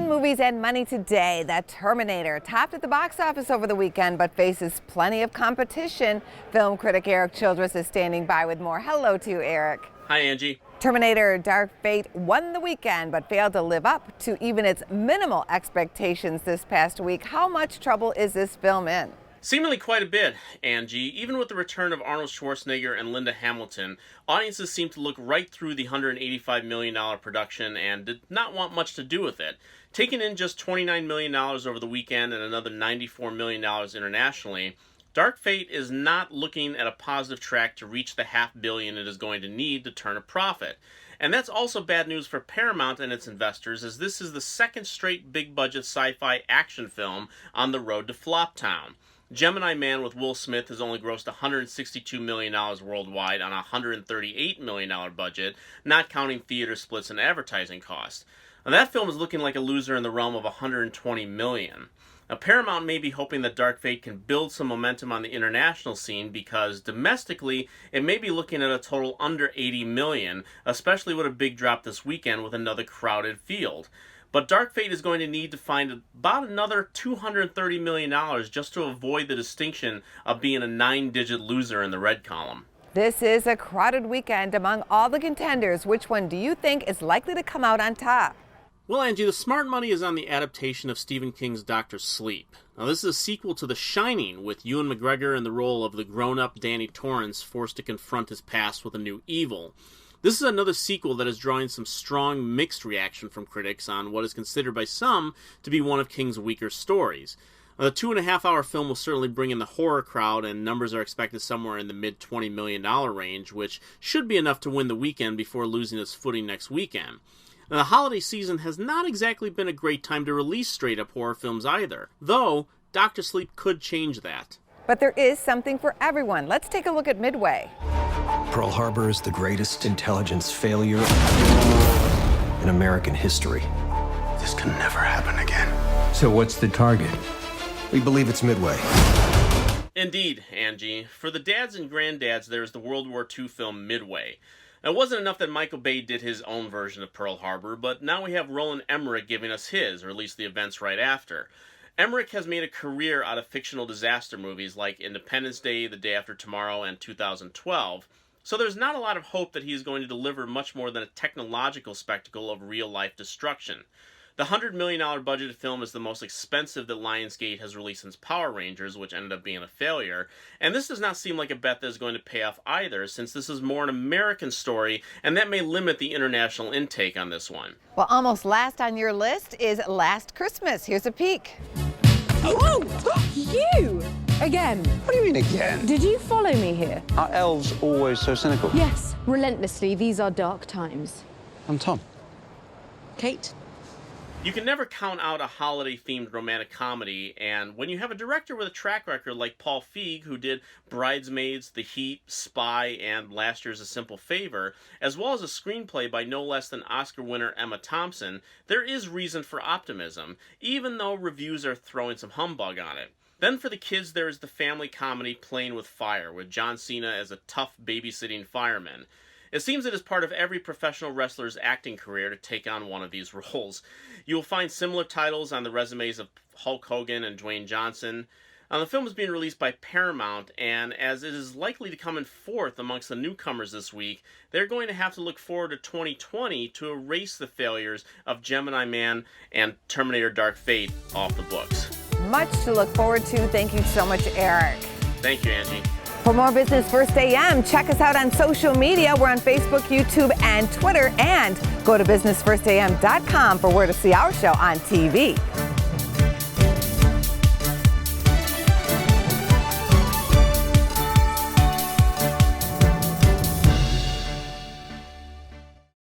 In movies and money today, The Terminator topped at the box office over the weekend but faces plenty of competition. Film critic Erik Childress is standing by with more. Hello to you, Erik. Hi, Angie. Terminator Dark Fate won the weekend but failed to live up to even its minimal expectations this past week. How much trouble is this film in? Seemingly quite a bit, Angie. Even with the return of Arnold Schwarzenegger and Linda Hamilton, audiences seem to look right through the $185 million production and did not want much to do with it. Taking in just $29 million over the weekend and another $94 million internationally, Dark Fate is not looking at a positive track to reach the $500 million it is going to need to turn a profit. And that's also bad news for Paramount and its investors, as this is the second straight big-budget sci-fi action film on the road to Floptown. Gemini Man with Will Smith has only grossed $162 million worldwide on a $138 million budget, not counting theater splits and advertising costs. Now, that film is looking like a loser in the realm of $120 million. Now, Paramount may be hoping that Dark Fate can build some momentum on the international scene because domestically it may be looking at a total under $80 million, especially with a big drop this weekend with another crowded field. But Dark Fate is going to need to find about another $230 million just to avoid the distinction of being a 9-digit loser in the red column. This is a crowded weekend among all the contenders. Which one do you think is likely to come out on top? Well, Angie, the smart money is on the adaptation of Stephen King's Dr. Sleep. Now, this is a sequel to The Shining, with Ewan McGregor in the role of the grown-up Danny Torrance forced to confront his past with a new evil. This is another sequel that is drawing some strong mixed reaction from critics on what is considered by some to be one of King's weaker stories. The 2.5-hour film will certainly bring in the horror crowd, and numbers are expected somewhere in the mid-$20 million range, which should be enough to win the weekend before losing its footing next weekend. Now, the holiday season has not exactly been a great time to release straight-up horror films either, though Dr. Sleep could change that. But there is something for everyone. Let's take a look at Midway. Pearl Harbor is the greatest intelligence failure in American history. This can never happen again. So what's the target? We believe it's Midway. Indeed, Angie. For the dads and granddads, there is the World War II film Midway. It wasn't enough that Michael Bay did his own version of Pearl Harbor, but now we have Roland Emmerich giving us his, or at least the events right after. Emmerich has made a career out of fictional disaster movies like Independence Day, The Day After Tomorrow, and 2012, so there's not a lot of hope that he is going to deliver much more than a technological spectacle of real-life destruction. The $100 million budgeted film is the most expensive that Lionsgate has released since Power Rangers, which ended up being a failure, and this does not seem like a bet that is going to pay off either, since this is more an American story, and that may limit the international intake on this one. Well, almost last on your list is Last Christmas. Here's a peek. Oh, you! Again. What do you mean again? Did you follow me here? Are elves always so cynical? Yes, relentlessly. These are dark times. I'm Tom. Kate? You can never count out a holiday-themed romantic comedy, and when you have a director with a track record like Paul Feig, who did Bridesmaids, The Heat, Spy, and last year's A Simple Favor, as well as a screenplay by no less than Oscar winner Emma Thompson, there is reason for optimism, even though reviews are throwing some humbug on it. Then for the kids, there is the family comedy Playing with Fire, with John Cena as a tough babysitting fireman. It seems it is part of every professional wrestler's acting career to take on one of these roles. You will find similar titles on the resumes of Hulk Hogan and Dwayne Johnson. The film is being released by Paramount, and as it is likely to come in fourth amongst the newcomers this week, they're going to have to look forward to 2020 to erase the failures of Gemini Man and Terminator Dark Fate off the books. Much to look forward to. Thank you so much, Erik. Thank you, Angie. For more Business First AM, check us out on social media. We're on Facebook, YouTube, and Twitter. And go to businessfirstam.com for where to see our show on TV.